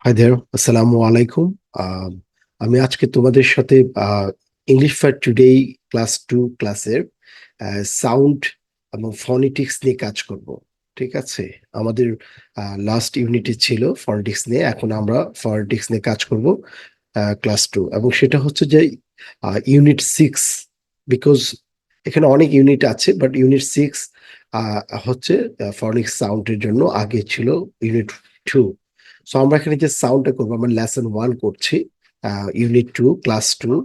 Hi there, আসসালামু আলাইকুম। আহ, আমি আজকে তোমাদের সাথে ইংলিশ ফর টুডে ক্লাস 2 ক্লাসের সাউন্ড এবং ফনিটিক্স নিয়ে কাজ করব। ঠিক আছে, আমাদের লাস্ট ইউনিটে ছিল ফনিটিক্স নিয়ে, এখন আমরা ফনিটিক্স নিয়ে কাজ করব ক্লাস 2, এবং সেটা হচ্ছে যে ইউনিট 6, বিকজ এখানে অনেক ইউনিট আছে, বাট ইউনিট 6 হচ্ছে ফনিক্স সাউন্ডের জন্য। আগে ছিল ইউনিট 2। সো আমরা এখানে যে সাউন্ডটা করবো, আমরা লেসন 1 করছি, unit 2 class 2।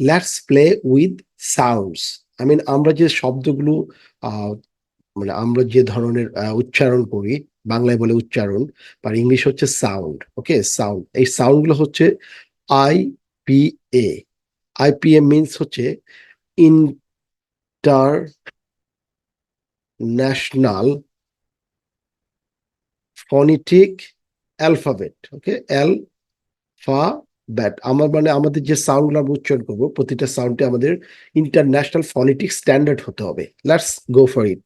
Let's play with sounds. আমরা যে শব্দগুলো আহ, আমরা যে ধরনের উচ্চারণ করি, বাংলায় বলে উচ্চারণ, আর ইংলিশ হচ্ছে সাউন্ড। ওকে, সাউন্ড, এই সাউন্ড গুলো হচ্ছে আইপিএ। আইপিএ মিনস হচ্ছে ইন্টারন্যাশনাল ফনিটিক অ্যালফাবেট। ওকে, অ্যালফাবেট আমাদের যে সাউন্ড গুলো আমরা উচ্চারণ করবো, প্রতিটা সাউন্ডে আমাদের ইন্টারন্যাশনাল ফনিটিক স্ট্যান্ডার্ড হতে হবে। Let's go for it.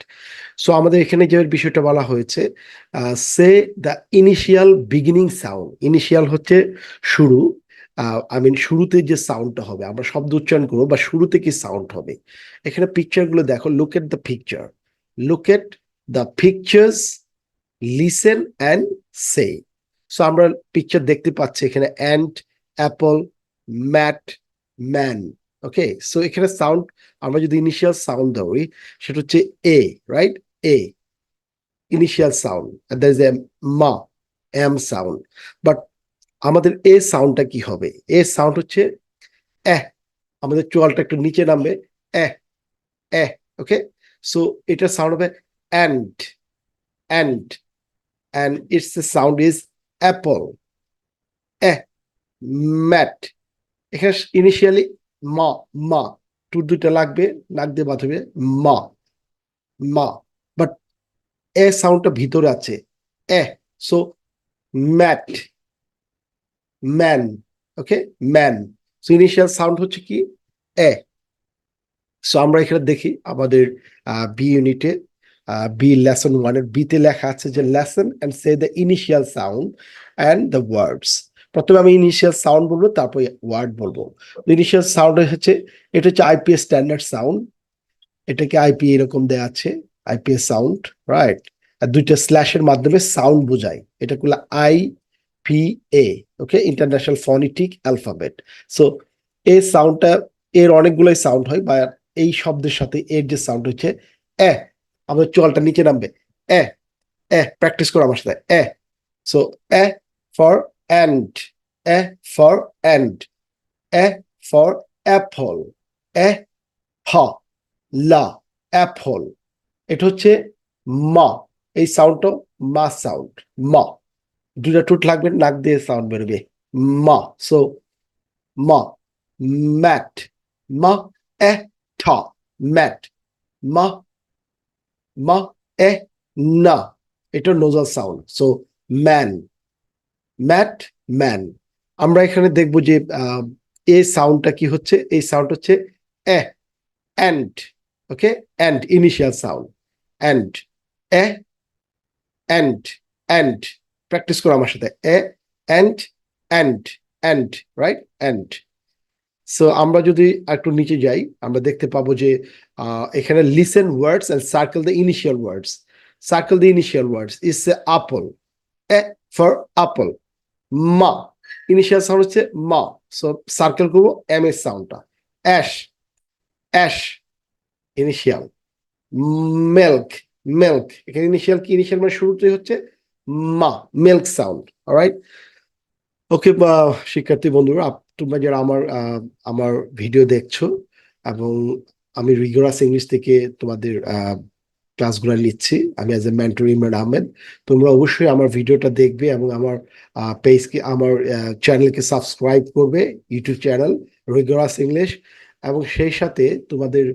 So আমাদের এখানে যে বিষয়টা বলা হয়েছে, say the initial beginning sound. Initial হচ্ছে শুরু। শুরুতে যে সাউন্ডটা হবে, আমরা শব্দ উচ্চারণ করবো বা শুরুতে কি সাউন্ড হবে। এখানে পিকচার গুলো দেখো, look at the picture, look at the pictures, listen and say. So আমরা পিকচার দেখতে পাচ্ছি এখানে ant, apple, mat, man. Okay, so এখানে সাউন্ড, আমরা যদি ইনিশিয়াল সাউন্ড ধরি, সেটা হচ্ছে A, right? A initial sound, there is a মা, এম সাউন্ড। বাট আমাদের এ সাউন্ডটা কি হবে? এ সাউন্ড হচ্ছে এহ। আমাদের চোয়ালটা একটু নিচে নামবে, এহ, এহ। ওকে, সো এটা সাউন্ড হবে and, and, and its sound is apple. Eh, mat. এখানে ইনিশিয়ালি মা, মা, টুট দুইটা লাগবে, নাক দিয়ে বাঁধবে, মা, মা। বাট এ সাউন্ডটা ভিতরে আছে, A. So mat, man. Okay, man. So initial sound হচ্ছে কি? এ। সো আমরা এখানে দেখি আমাদের বি ইউনিটে, বি লেসন 1-এর বিতে লেখা আছে যে lesson and say the initial sound and the words. প্রথমে আমি ইনিশিয়াল সাউন্ড বলবো, তারপরে ওয়ার্ড বলবো। ইনিশিয়াল সাউন্ড হচ্ছে, এটা হচ্ছে আইপিএস স্ট্যান্ডার্ড সাউন্ড। এটাকে আইপি এরকম দেয়া আছে, আইপিএস সাউন্ড, রাইট? আর দুইটা স্ল্যাশের মাধ্যমে সাউন্ড বোঝায়, এটা করলে আইপিএ। ওকে, ইন্টারন্যাশনাল ফনিটিক অ্যালফাবেট। সো এই সাউন্ডটা, এর অনেকগুলোই সাউন্ড হয়, বা এই শব্দের সাথে এর যে সাউন্ড হচ্ছে এ। আমাদের চলটা নিচে নামবে, এ, এ। প্র্যাকটিস করো আমার সাথে, A. So A for ant, A for ant, A for apple, A হ, লা, অ্যাপল। এটা হচ্ছে মা। এই সাউন্ডটা মা সাউন্ড, মা। দুটা টুট লাগবে, নাক দিয়ে সাউন্ড বেরোবে, মা। সো মা, ম্যাট, মা, এ, ঠ, ম্যাট, মা, মা, এ, না। এটা nasal sound. So man, mat, man. আমরা এখানে দেখবো যে এ সাউন্ডটা কি হচ্ছে। এই সাউন্ড হচ্ছে A, ant. Okay, ant initial sound, ant, A, ant, ant. Practice করো আমার সাথে, A, ant, ant, ant, right? Ant. So আমরা যদি একটু নিচে যাই, আমরা দেখতে পাবো যে এখানে listen words and circle the initial words. Circle the initial words is apple, A for apple, মা। ইনিশিয়াল সাউন্ড হচ্ছে মা। সো সার্কেল করবো এম এর সাউন্ডটা, ash, ash, initial. Milk, milk. এখানে ইনিশিয়াল কি? ইনিশিয়াল মানে শুরুতে হচ্ছে মা, মিল্ক সাউন্ড। অলরাইট? ওকে, শিক্ষার্থী বন্ধুরা, তোমরা যারা আমার ভিডিও দেখছো, এবং আমি রিগোরাস ইংলিশ থেকে তোমাদের ক্লাসগুলো নিচ্ছি, আমি as a mentor Imran Ahmed. তোমরা অবশ্যই আমার ভিডিওটা দেখবে এবং আমার পেজকে, আমার চ্যানেলকে সাবস্ক্রাইব করবে, ইউটিউব চ্যানেল রিগোরাস ইংলিশ। এবং সেই সাথে তোমাদের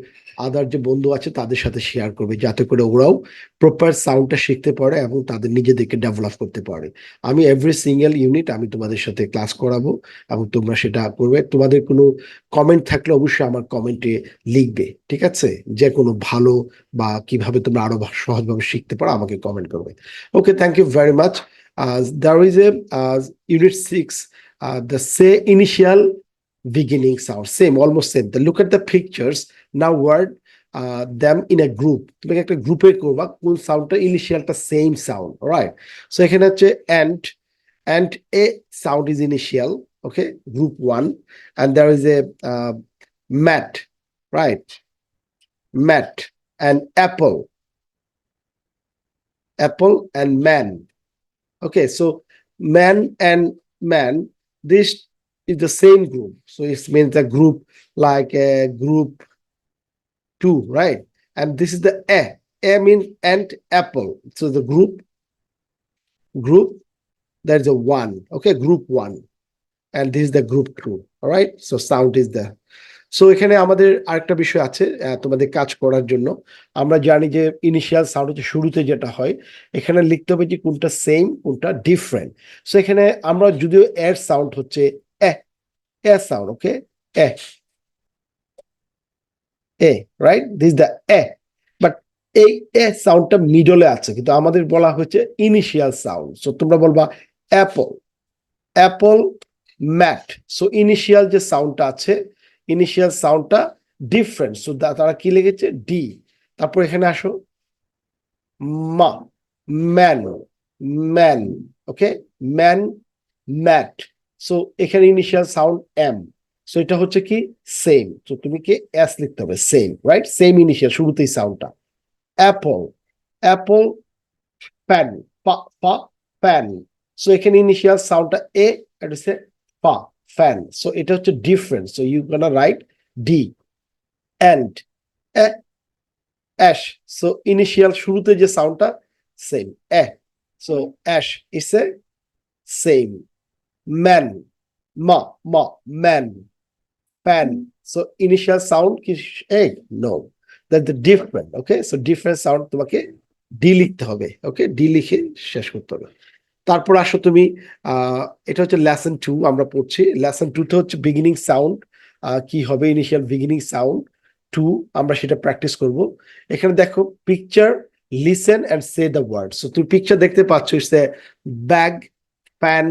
আদার যে বন্ধু আছে তাদের সাথে শেয়ার করবে, যাতে করে ওরাও প্রপার সাউন্ডটা শিখতে পারে এবং তাদের নিজেদেরকে ডেভেলপ করতে পারে। আমি এভরি সিঙ্গেল ইউনিট আমি তোমাদের সাথে ক্লাস করাবো, এবং তোমরা সেটা করবে। তোমাদের কোনো কমেন্ট থাকলে অবশ্যই আমার কমেন্টে লিখবে, ঠিক আছে? যে কোনো ভালো বা কিভাবে তোমরা আরো সহজভাবে শিখতে পারো, আমাকে কমেন্ট করবে। Okay, thank you very much. There is a unit 6, the say initial beginning sound, same, almost same. Look at the pictures. Now word them in a group. তুমি একটা গ্রুপে করবা কোন সাউন্ডটা ইনিশিয়ালটা সেম সাউন্ড, রাইট? সো এখানে হচ্ছে and a sound is initial, okay, group 1, and there is a mat, right? Mat and apple and man. Okay, so man and man, this is the same group, so it means a group like a group 2, right? And this is the a means and apple, so the group there's a 1, okay, group 1, and this is the group 2. All right, so sound is there. So এখানে আমাদের আরেকটা বিষয় আছে তোমাদের কাজ করার জন্য। আমরা জানি যে ইনিশিয়াল সাউন্ড হচ্ছে শুরুতে যেটা হয়, এখানে লিখতে হবে যে কোনটা সেম কোনটা ডিফারেন্ট। সো এখানে আমরা যদিও এর সাউন্ড হচ্ছে a sound, okay, A right, this the A, but এই এ সাউন্ডটা মিডলে আছে, কিন্তু আমাদের বলা হচ্ছে ইনিশিয়াল সাউন্ড। সো তোমরা বলবা অ্যাপল ম্যাট। সো ইনিশিয়াল যে সাউন্ডটা আছে, ইনিশিয়াল সাউন্ডটা ডিফারেন্ট, সো তারা কি লিখেছে ডি। তারপর এখানে আসো মা, man, man, okay, man, mat. So এখানে ইনিশিয়াল সাউন্ড এম, সো এটা হচ্ছে কি সেম, তো তুমি কি এস লিখতে হবে, সেম, রাইট, সেম ইনিশিয়াল শুরুতেই সাউন্ডটা। অ্যাপল, অ্যাপল, প্যান, পা পা প্যান। সো এখানে ইনিশিয়াল সাউন্ডটা এ, এটা হচ্ছে পা, ফ্যান। সো এটা হচ্ছে different, so you gonna write D. And ash, so initial শুরুতে যে সাউন্ডটা same A, so ash is a same. Man, মা মা man, pan, so initial sound কি A, no, that the different, okay. So different sound তোমাকে D লিখতে হবে, ওকে, D লিখে শেষ করতে হবে। তারপর আসো তুমি এটা হচ্ছে লেসন 2 আমরা পড়ছি। লেসন 2 তে হচ্ছে বিগিনিং সাউন্ড কি হবে, ইনিশিয়াল বিগিনিং সাউন্ড 2, আমরা সেটা প্র্যাকটিস করব। এখানে দেখো picture, listen and say the word. So তুমি পিকচার দেখতে পাচ্ছ, it's a bag, pan,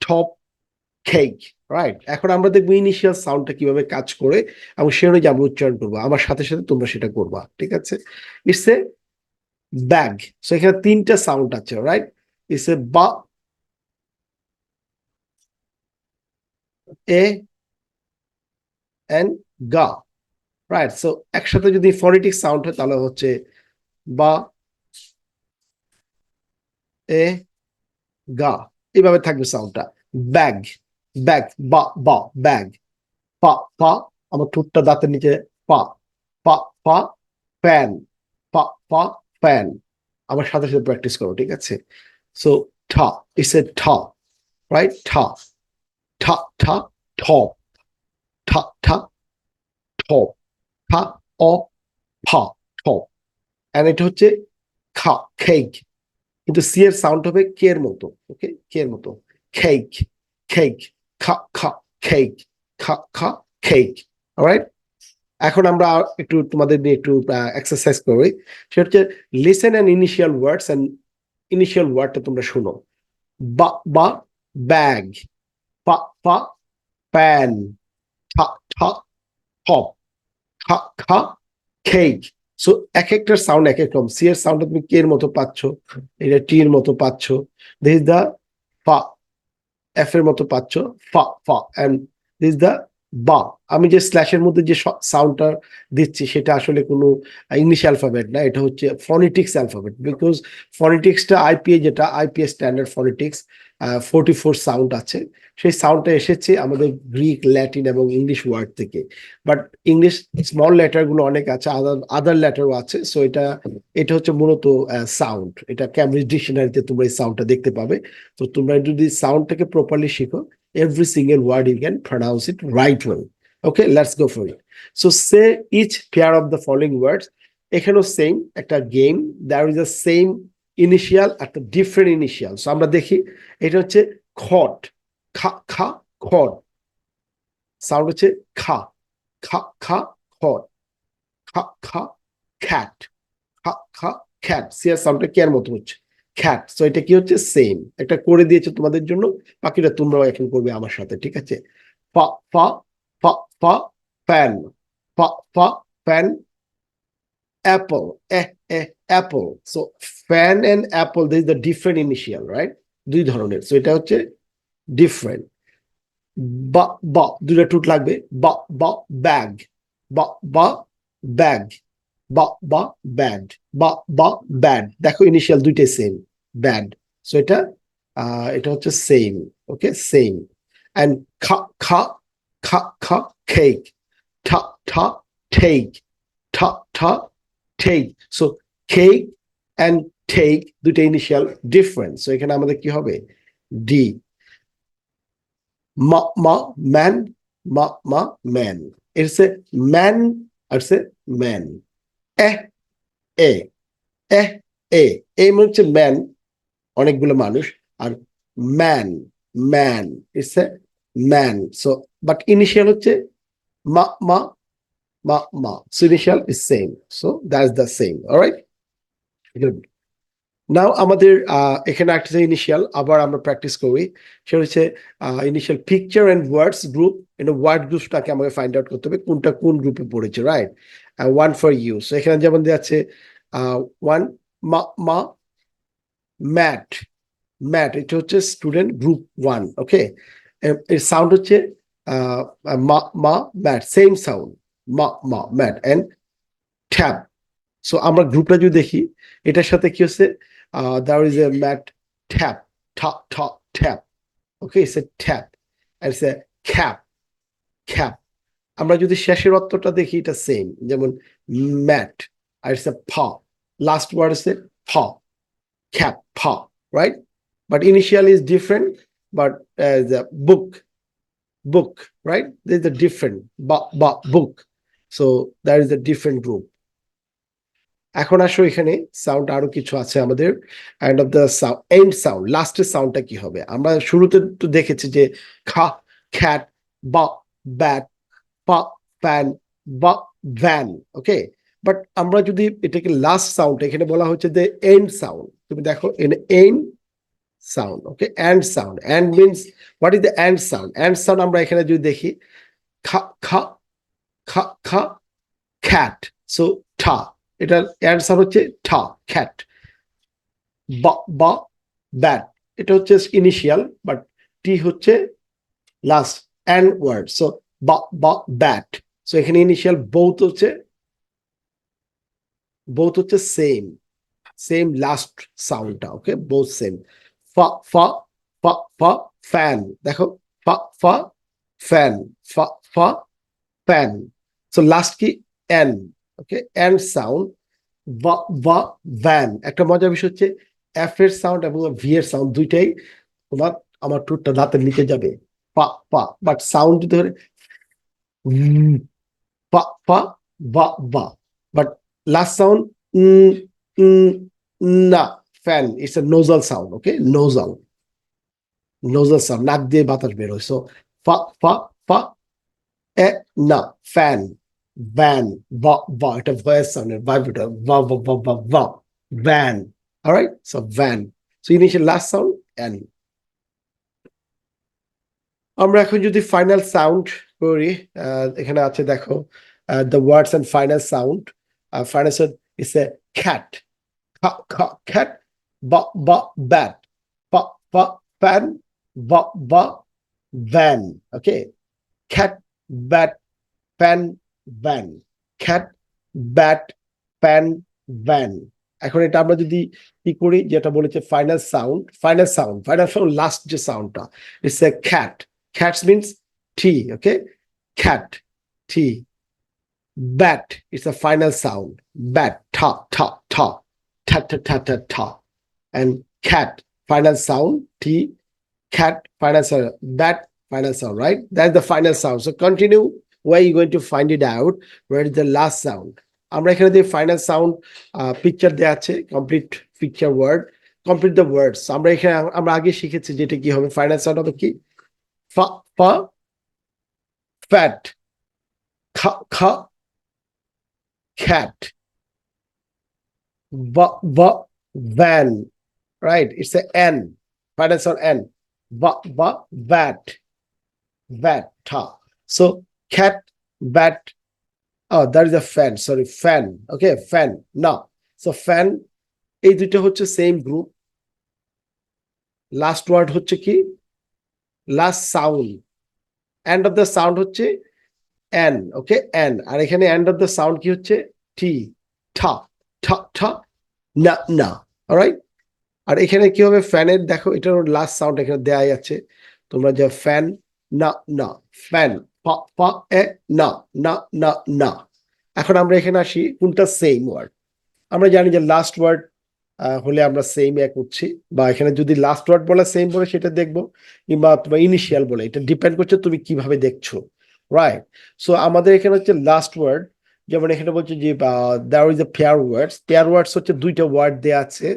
top, cake, right? এখন আমরা দেখবো ইনিশিয়াল সাউন্ডটা কিভাবে কাজ করে এবং সে অনুযায়ী আমরা উচ্চারণ করবো। আমার সাথে সাথে তোমরা সেটা করবা, ঠিক আছে? It's a bag. সো এখানে 3টা সাউন্ড আছে, রাইট? ইটস এ বা, এ এন্ড গা, রাইট? সো একসাথে যদি ফনেটিক সাউন্ড হয় তাহলে হচ্ছে বা, এ, গা, এইভাবে থাকবে সাউন্ডটা। ব্যাগ, ব্যাগ, বা বা ব্যাগ, পা পা, আমার ঠোঁটটা দাঁতের নিচে, পা পা পা, প্যান, পা পা প্যান। আমার সাথে সাথে প্র্যাকটিস করো, ঠিক আছে? সো ঠা, ইটস এ ঠা, রাইট? ঠা ঠা ঠা, ঠপ, ঠা ঠা, ঠপ, ঠা অ, ফা, ঠপ। এন্ড এটা হচ্ছে খা, খেক, কিন্তু সি এর সাউন্ড হবে কে এর মতো, ওকে, কে এর মতো, খেক, খেক, খা খা, খেক, খা খা, খেক, অলরাইট? এখন আমরা একটু তোমাদের নিয়ে একটু এক্সারসাইজ করি, সেটা হচ্ছে listen and initial words, and initial ওয়ার্ডটা তোমরা শুনো। বা বা ব্যাগ, পা পা প্যান, ঠা ঠা টপ, খা খা, খেক। সো এক একটার সাউন্ড এক এক রকম। সি এর সাউন্ড তুমি কে এর মতো পাচ্ছ, এটা টি এর মতো পাচ্ছ, দিস ইজ দা ফা, এফ এর মতো পাচ্ছ, ফা ফা, এন্ড দিস দা বা। আমি যে স্ল্যাশের মধ্যে যে সাউন্ডটা দিচ্ছি সেটা আসলে কোনো ইংলিশ অ্যালফাবেট না, এটা হচ্ছে ফনেটিক্স অ্যালফাবেট, বিকজ ফনেটিক্সটা আইপিএ, যেটা আইপিএ স্ট্যান্ডার্ড ফনেটিক্স 44 সাউন্ড আছে, সেই সাউন্ডটা এসেছে আমাদের গ্রিক, ল্যাটিন এবং ইংলিশ ওয়ার্ড থেকে। বাট ইংলিশ স্মল লেটার গুলো অনেক আছে, আদার লেটারও আছে। সো এটা এটা হচ্ছে মূলত সাউন্ড, এটা ক্যামব্রিজ ডিকশনারিতে তোমরা এই সাউন্ডটা দেখতে পাবে। তো তোমরা যদি সাউন্ডটাকে প্রপারলি শিখো, every single word you can pronounce it right way. Okay, let's go for it. So say each pair of the following words. এখানেও সেম একটা game, there is a same initial একটা different initial. So আমরা দেখি, এটা হচ্ছে খট, খা খা, খট, সাউন্ড হচ্ছে খা খা খা, খট, খা খা, খ্যাট, খা খা, খ্যাট। সিয়ার সাউন্ডটা কে এর মতো হচ্ছে, cat. সো এটা কি হচ্ছে সেম, একটা করে দিয়েছে তোমাদের জন্য, বাকিটা তোমরাও এখন করবে আমার সাথে, ঠিক আছে? ফা ফা ফা ফা ফ্যান, ফা ফা fan, apple, apple. So fan and apple, there is the different initial, right? দুই ধরনের, সো এটা হচ্ছে ডিফারেন্ট। বা বা দুইটা টুট লাগবে, বা বা ব্যাগ, বা বা ব্যাগ, বা বা ব্যাড, বা বা ব্যাড। দেখো ইনিশিয়াল দুইটাই সেম, ব্যাড। সো এটা এটা হচ্ছে সেম, ওকে সেম। অ্যান্ড খা খা খা খা কেক, ঠা ঠা ঠেক, ঠা ঠা ঠেক। সো কেক অ্যান্ড ঠেক দুইটা ইনিশিয়াল ডিফারেন্ট, সো এখানে আমাদের কি হবে? D. Man, man. It's a man, it's a man. Eh, eh, এই মানে হচ্ছে ম্যান, অনেকগুলো মানুষ, আর man, man, it's a man. So but initial হচ্ছে মা মা so initial is same, so that's the same, alright. Now আমাদের এখানে একটা ইনিশিয়াল আবার আমরা প্র্যাকটিস করি, সেটা হচ্ছে initial picture and words group. Word গ্রুপটাকে আমাকে ফাইন্ড আউট করতে হবে কোনটা কোন গ্রুপে পড়েছে, right? One for you. So এখানে যেমন দেওয়া আছে ওয়ান, মা মা ম্যাট, ম্যাট এটা হচ্ছে স্টুডেন্ট গ্রুপ ওয়ান, ওকে। এর সাউন্ড হচ্ছে মা মা ম্যাট, সেম সাউন্ড, মা ম্যাট। এন্ড ট্যাব, সো আমরা গ্রুপটা যদি দেখি, এটার সাথে কি হচ্ছে, there is a mat tap, tap, okay, it's a tap, and it's a cap. আমরা যদি শেষের অর্থটা দেখি, এটা সেম, যেমন ম্যাট, আর it's a paw, last word is a paw, cap, paw, right? But initially is different, but the book, right? There's a different book, so there is a different group. এখন আসো এখানে sound আরো কিছু আছে আমাদের। End of the sound, end sound, লাস্টের সাউন্ডটা কি হবে? আমরা শুরুতে তো দেখেছি যে খা, খ্যাট, বা, ব্যাট, পা, ফ্যান, বা, ভ্যান, ওকে। বাট আমরা যদি এটাকে লাস্ট সাউন্ড, এখানে বলা হচ্ছে যে এন্ড সাউন্ড, তুমি দেখো end sound, okay, end sound. End means what is the end sound? End sound আমরা এখানে যদি দেখি, খা খা খা খা খ্যাট, সো ঠা, এটার অ্যান্সার হচ্ছে ঠা, খ্যাট। বা বা ব্যাট, এটা হচ্ছে ইনিশিয়াল, বাট টি হচ্ছে লাস্ট এন্ড ওয়ার্ড, সো বা ব্যাট। সো এখানে ইনিশিয়াল বোথ হচ্ছে সেম লাস্ট সাউন্ডটা, ওকে, বোথ সেম। ফা ফা ফা ফা ফ্যান, দেখো ফা ফা ফ্যান, ফা ফা ফ্যান। সো লাস্ট কি? N, okay, end sound. বা বা ভ্যান। একটা মজার বিষয় হচ্ছে এফ এর সাউন্ড এবং ভি এর সাউন্ড দুইটাই তোমার, আমার টুটটা দাঁতের নিচে যাবে, পা পা, বাট সাউন্ড যদি ধরে পা পা বা বা, বাট লাস্ট সাউন্ড না, fan, it's a nasal sound, okay, nasal sound, নাক দিয়ে বাতাস বের হয়। সো ফা ফা ফা এ না, ফ্যান, ভ্যান, বা বা, এটা ভয়েস সাউন্ডের ভাইব্রেটর, বা বা বা বা বা, van, alright? So van. So initial last sound N. আমরা এখন যদি ফাইনাল সাউন্ড করি, এখানে আছে দেখো the words and final sound. Final sound is a cat, খা খা খ্যাট, বা বা ব্যাট, পা পা ফ্যান, বা বা ভ্যান, ওকে। খ্যাট, bat, pan, van, খ্যাট, bat, pan, van. এখন এটা আমরা যদি কি করি, যেটা বলেছে ফাইনাল সাউন্ড লাস্ট যে সাউন্ডটা, it's a cat. Cats means T, okay, cat, T. Bat, it's a final sound, bat, ঠা ঠা ঠা, ঠা ঠা ঠা ঠা ঠা। And cat, final sound, T, cat, final sound, bat, final sound, right? That's the final sound. So continue, where are you going to find it out? Where is the last sound? আমরা এখানে যে final sound picture দেওয়া আছে, complete picture word, complete the words. আমরা এখানে আমরা আগে শিখেছি যেটা কি হবে, ফাইনাল সাউন্ড হবে কি, ফা ফা ফ্যাট, খা খা cat, va va van, right? It's a N, final sound N. Bat, bat, ta. So cat, bat. Oh, that is a fan. Sorry, fan. Okay, fan. Now, so fan. এই দুটো হচ্ছে same group. Last word হচ্ছে কি? Last sound. And of the sound হচ্ছে N. ওকে, N. আর এখানে and of the sound কি হচ্ছে? টি, ঠা, ঠা, ঠা, না, না। অলরাইট। আর এখানে কি হবে? ফ্যানের দেখো, এটার লাস্ট সাউন্ড এখানে দেয়াই আছে। তোমরা যে ফ্যান, না, না, ফ্যান, পা, পা, এ, না, না, না, না। এখন আমরা এখানে আসি কোনটা সেম ওয়ার্ড। আমরা জানি যে লাস্ট ওয়ার্ড হলে আমরা সেম এক করছি, বা এখানে যদি লাস্ট ওয়ার্ড বলে সেম বলে সেটা দেখবো, কিংবা তোমার ইনিশিয়াল বলে, এটা ডিপেন্ড করছে তুমি কিভাবে দেখছো, রাইট? সো আমাদের এখানে হচ্ছে লাস্ট ওয়ার্ড, যেমন এখানে বলছে যে there is a pair words. Pair words হচ্ছে দুইটা ওয়ার্ড দেয়া আছে,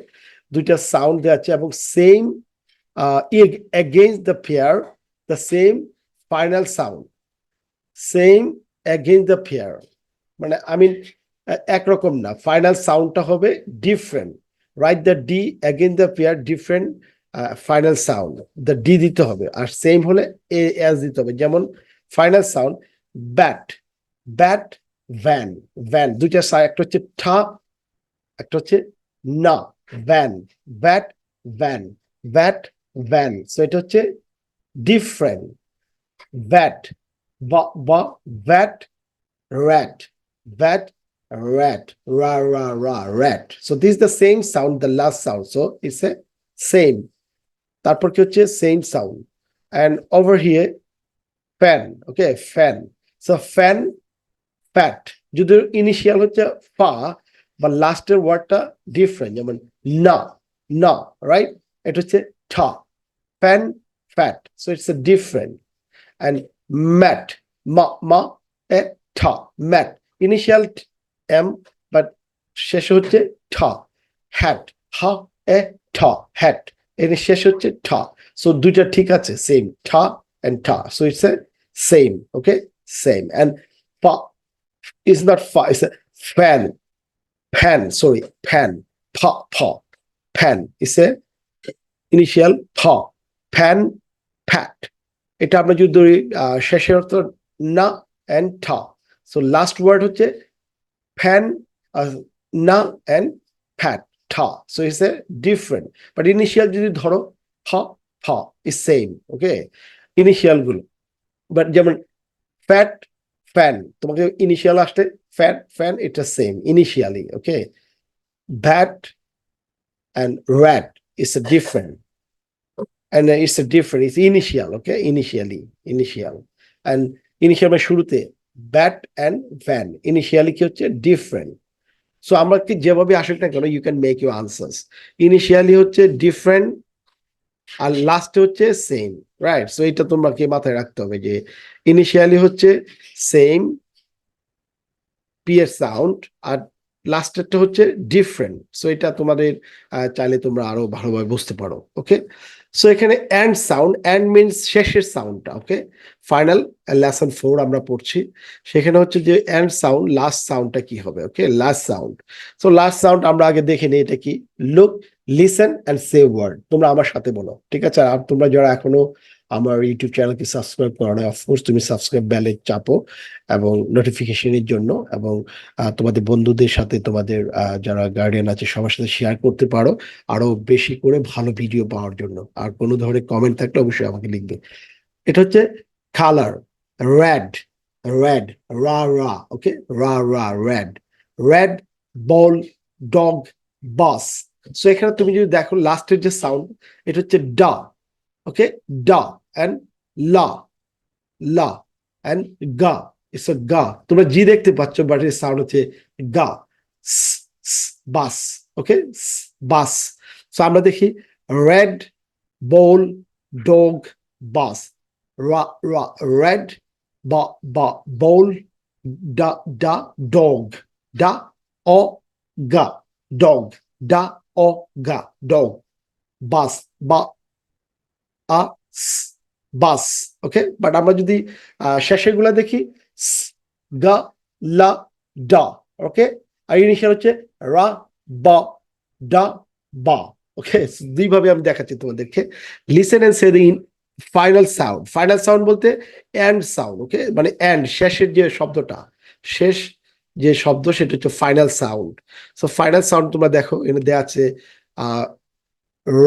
দুইটা সাউন্ড দেয়া আছে, এবং same against the pair the same final sound, same against the pair, মানে একরকম না, ফাইনাল সাউন্ডটা হবে different. Write the D again the pair, different final sound, the D দিতে হবে, আর সেম হলে এ এস দিতে হবে। যেমন final sound bat, bat, van, van, দুইটা একটা হচ্ছে ঠা, একটা হচ্ছে না, van, bat, van, bat, van. So এটা হচ্ছে ডিফারেন্ট। ব্যাট, বা, bat, rat, bat, rat, ra, ra, ra, rat. So this is the same sound, the last sound. So it's a same. তারপর কি হচ্ছে? Same sound. And over here, fan. Okay, fan. So fan, fat. যদি initial হচ্ছে ফা, বা লাস্টের ওয়ার্ডটা different, যেমন না, না, রাইট? এটা হচ্ছে ঠা, fan, fat. So it's a different. And mat, ma, ma, a, ta, mat. Initial M, but শেষ হচ্ছে ঠা। hat, ha, a, ta, hat. এর শেষ হচ্ছে ঠা। So দুইটা ঠিক আছে, same, ঠা and ta. So it's a same, okay, same. And fa is not fa, it's a fan, pan, sorry, pan, pa, pa, pan is a initial pa, pan, pat. এটা আমরা যদি ধরি শেষের অর্থ না and ta. So last word হচ্ছে fan, না and pat, ta. So it's a different, but initial যদি ধরো ha, ha is same, okay, initial গুলো। But যেমন fat, fan, তোমাকে initial আসলে fat, fan, এটা same initially, okay. Bat and rat is a different, and it's a different, it's initial, okay, initial, and initial মানে শুরুতে, bat and van, initially কি হচ্ছে? Different. So আমরা কি যেভাবে আসুক না কেন, you can make your answers. Initially হচ্ছে different, আর লাস্টে হচ্ছে সেম, রাইট? সো এটা তোমাকে মাথায় রাখতে হবে যে ইনিশিয়ালি হচ্ছে সেম পিয়ার সাউন্ড, আর লাস্টেরটা হচ্ছে ডিফারেন্ট। সো এটা তোমাদের চাইলে তোমরা আরো ভালোভাবে বুঝতে পারো, ওকে। সো এখানে এন্ড সাউন্ড, এন্ড মিনস শেষের সাউন্ডটা, ওকে। ফাইনাল লেসন 4 আমরা পড়ছি, সেখানে হচ্ছে যে এন্ড সাউন্ড, লাস্ট সাউন্ডটা কি হবে, okay, last sound. So last sound আমরা আগে দেখে নিই এটা কি। Look, listen and say word. তোমরা আমার সাথে বলো, ঠিক আছে? আর তোমরা যারা এখনো আমার ইউটিউব চ্যানেলকে সাবস্ক্রাইব করো না, অফকোর্স তুমি সাবস্ক্রাইব বেলে চাপো এবং নোটিফিকেশনের জন্য, এবং তোমাদের বন্ধুদের সাথে, তোমাদের যারা গার্ডিয়ান আছে সবার সাথে শেয়ার করতে পারো, আরো বেশি করে ভালো ভিডিও পাওয়ার জন্য। আর কোনো ধরনের কমেন্ট থাকলে অবশ্যই আমাকে লিখবে। এটা হচ্ছে কালার, রেড, রেড, রা, রা, ওকে, রা, রা, রেড, রেড, বল, ডগ, বাস। সো এখানে তুমি যদি দেখো লাস্টের যে সাউন্ড, এটা হচ্ছে ডা, ওকে, ডা এন্ড লা, লা এন্ড গা, ইটস আ গা। তোমরা জি দেখতে পাচ্ছ, বাট এর সাউন্ড হচ্ছে গা, বাস, ওকে, বাস। সো আমরা দেখি রেড, বল, ডগ, বাস, রা, রা, রেড, বা, বা, বল, ডা, ডা, ডগ, ডা, অ, গা, ডগ, ডা, অ, গা, ডগ, বাস, বা, আ, বাস, ওকে। বাট আমরা যদি শেষের গুলা দেখি, গা, লা, ডা, ওকে। আর ইনিশিয়াল হচ্ছে রা, বা, ডা, বা। ওকে, দুইভাবে আমি দেখাচ্ছি তোমাদেরকে। Listen and say the final sound. Final sound বলতে এন্ড সাউন্ড, ওকে, মানে এন্ড, শেষের যে শব্দটা, শেষ যে শব্দ সেটা হচ্ছে final sound. So final sound তোমরা দেখো এখানে দেওয়া আছে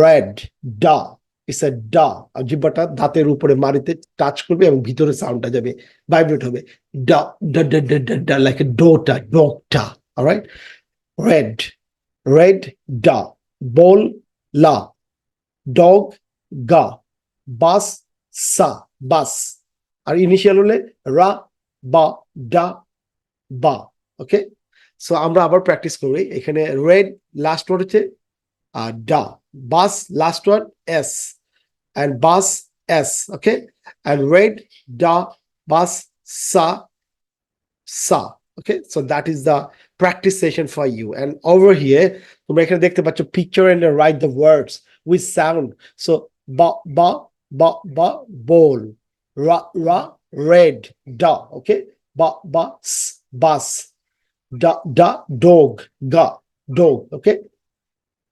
রেড, ডা, ইটস এ ডা। আর জিহ্বাটা দাঁতের উপরে মারিতে টাচ করবে এবং ভিতরে সাউন্ডটা যাবে, ভাইব্রেট হবে, ডা ডা ডা ডা ডা ডা, লাইক এ ডোটা, ডগটা। অলরাইট, রেড, রেড, ডা, বল, লা, ডগ, গা, বাস, সা, বাস। আর ইনিশিয়াল হলে রা, বা, ডা, বা। ওকে, সো আমরা আবার প্র্যাকটিস করি। এখানে রেড লাস্ট ওয়ার্ড হচ্ছে da, bus last one s, and bus s, okay, and red, da, bus, sa, sa. Okay, so that is the practice session for you. And over here তোমরা এখানে দেখতে পাচ্ছ picture and write the words with sound. So ba, ba, ba, ba, ball, ra, ra, red, da, okay, ba, ba, s, bus, da, da, dog, ga, dog, okay,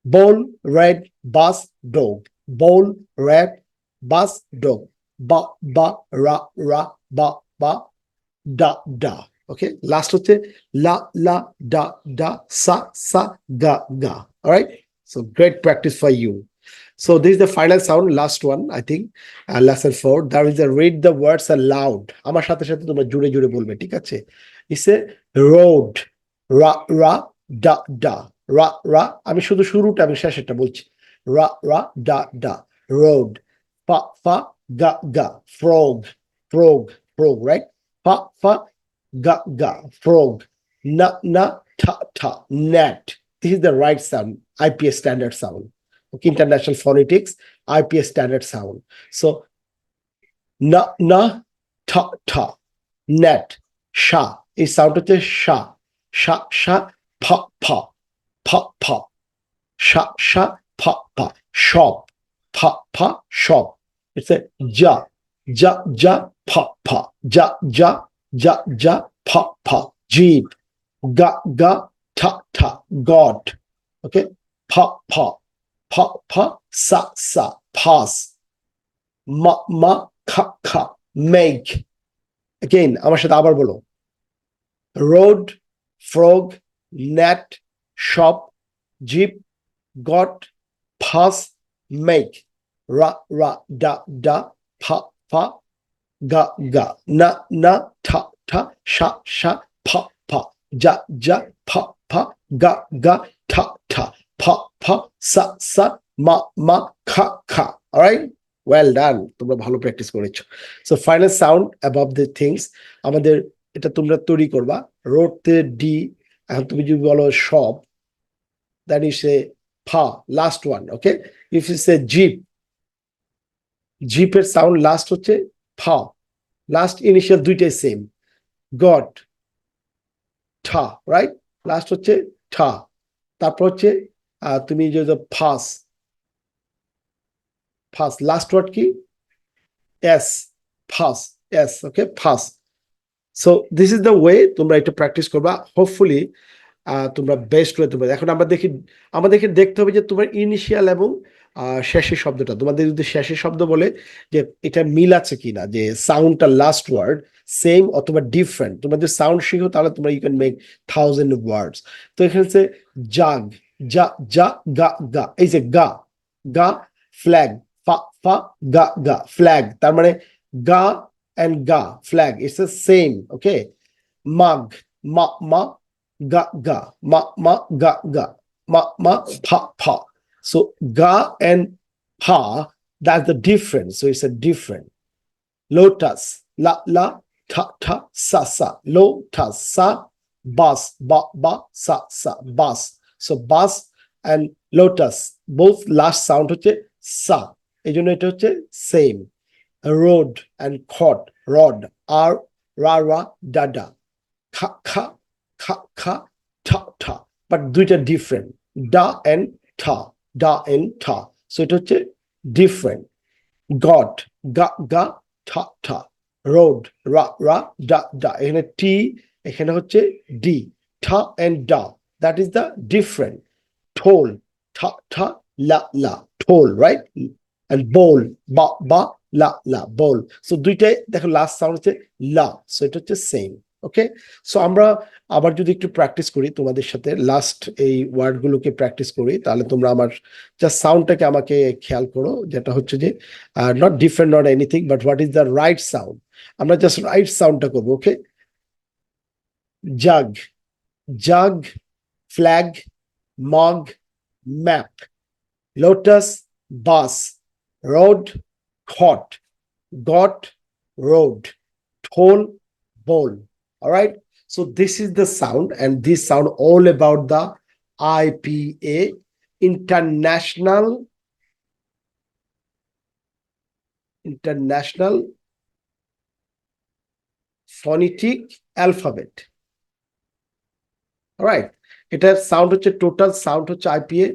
ball, red, bus, dog, ball, red, bus, dog, ba, ba, ra, ra, ba, ba, da, da. Okay, last হচ্ছে la, la, da, da, sa, sa, ga, ga. All right, so great practice for you. So this is the final sound, last one, I think, lesson 4. There is a read the words aloud. আমার সাথে সাথে তোমরা জুড়ে জুড়ে বলবে, ঠিক আছে? It's a road, ra, ra, da, da, ra, ra. আমি শুধু শুরুটা আমি শেষেরটা বলছি, ra, ra, da, da, road, fa, fa, ga, ga, frog, frog, frog, right? Fa, fa, ga, ga, frog, na, na, ta, ta, net. This is the right sound, IPS standard sound. Okay, International Phonetics, IPS standard sound. So, na, na, ta, ta, net, sha. এই sound হচ্ছে sha, sha, sha, pa, pa, pa, pa, sha, sha, pa, pa, shop, pa, pa, shop. It's a ja, ja, ja, pa, pa, ja, ja, ja, ja, pa, pa, jeep, ga, ga, ta, ta, god. Okay, pa, pa, pa, pa, sa, sa, pass, ma, ma, ka, ka, make. Again, আমার সাথে আবার বলো, road, frog, net, shop, jeep, got, pass, make, ra, ra, da, da, pa, pa, ga, ga, na, na, ta, ta, sha, sha, pa, pa, ja, ja, pa, pa, ga, ga, ta, ta, pa, pa, sa, sa, ma, ma, ka, ka. All right, well done, তোমরা ভালো practice করেছো। So final sound above the things, আমাদের এটা তোমরা তৈরি করবা। রোডতে D, এখন তুমি যদি বলো শপ, দ্যাট ইজ এ ফা, last one. Okay, if is a zip, জিপের সাউন্ড লাস্ট হচ্ছে ফা, লাস্ট ইনিশিয়াল দুইটাই সেম, গট, ঠা, রাইট, লাস্ট হচ্ছে ঠা। তারপর হচ্ছে তুমি যদি ফাস, ফাস লাস্ট ওয়ার্ড কি, এস, ফাস, এস, ওকে, ফাস। So this is the way তোমরা এটা প্র্যাকটিস করবা, হোপফুলি তোমরা বেস্ট হয়ে তোমরা। এখন আমাদেরকে দেখতে হবে যে তোমার ইনিশিয়াল এবং শেষের শব্দটা, তোমাদের যদি শেষের শব্দ বলে যে এটা মিল আছে কিনা, যে সাউন্ডটা লাস্ট ওয়ার্ড সেম অথবা ডিফারেন্ট। তোমরা যদি সাউন্ড শিখো তাহলে তোমরা ইউ ক্যান মেক 1000 ওয়ার্ডস। তো এখানে হচ্ছে জাগ, যা, যা, গা, গা, এই যে গা, গা, ফ্ল্যাগ, ফা, ফা, গা, গা, ফ্ল্যাগ, তার মানে গা and ga, flag, it's the same. Okay, mug, ma, ma, ga, ga, ma, ma, ga, ga, ma, ma, pa, pa. So ga and pa, that's the difference, so it's a different. Lotus, la, la, ta, ta, sa, sa, lotus, sa, bus, ba, ba, sa, sa, bus. So bus and lotus both last sound হচ্ছে sa, এই জন্য এটা হচ্ছে same. Road and cot, rod, r, ra, ra, da, da, kha, kha, kha, kha, ta, ta, but দুইটা different, da and ta, da and ta, so এটা হচ্ছে different. Got, ga, ga, ta, ta, road, ra, ra, da, da, এখানে t, এখানে হচ্ছে d, ta and da, that is the different. Toll, ta, ta, la, ঢোল, right? And bowl, ba, la, bowl. So দুইটাই দেখো last sound হচ্ছে লা, so এটা হচ্ছে সেম। ওকে, সো আমরা আবার যদি একটু প্র্যাকটিস করি তোমাদের সাথে, লাস্ট এই ওয়ার্ড গুলোকে প্র্যাকটিস করি, তাহলে তোমরা আমার জাস্ট সাউন্ডটাকে আমাকে খেয়াল করো, যেটা হচ্ছে যে not different, not anything, but what is the right sound. আমরা জাস্ট রাইট সাউন্ডটা করবো। ওকে, জাগ, জাগ, ফ্ল্যাগ, মগ, ম্যাপ, লোটাস, বাস, রোড, ঘট, got, road, ঢোল, bowl. All right. So this is the sound, and this sound all about the IPA, International Phonetic Alphabet. All right. এটা sound হচ্ছে, total sound হচ্ছে IPA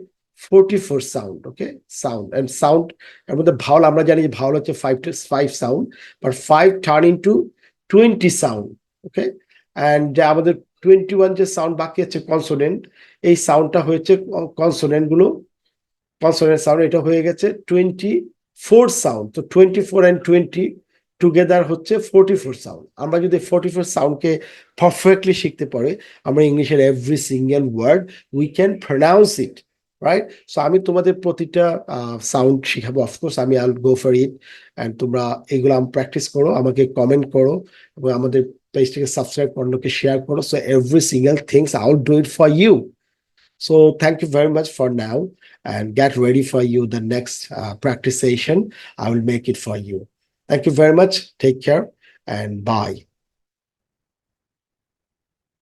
44 sound. Okay, sound end sound এর মধ্যে vowel আমরা জানি যে vowel হচ্ছে 5 sound, but 5 turn into 20 sound. Okay, and আমাদের 21 যে সাউন্ড বাকি আছে কনসোনেন্ট, এই সাউন্ডটা হয়েছে কনসোনেন্ট গুলো, কনসোনেন্ট সাউন্ড, এটা হয়ে গেছে 24 সাউন্ড। তো 24 এন্ড 20 টুগেদার হচ্ছে 44 সাউন্ড। আমরা যদি 44 সাউন্ডকে পারফেক্টলি শিখতে পারি, আমরা ইংলিশের every single word we can pronounce it, right? So আমি তোমাদের প্রতিটা সাউন্ড শিখাবো, অফকোর্স আমি I will go for it, and তোমরা এগুলো প্র্যাকটিস করো, আমাকে কমেন্ট করো, এবং আমাদের পেজটাকে সাবস্ক্রাইব করোকে শেয়ার করো। So every single things I will do it for you. So thank you very much for now, and get ready for you the next practice session. I will make it for you. Thank you very much. Take care and bye.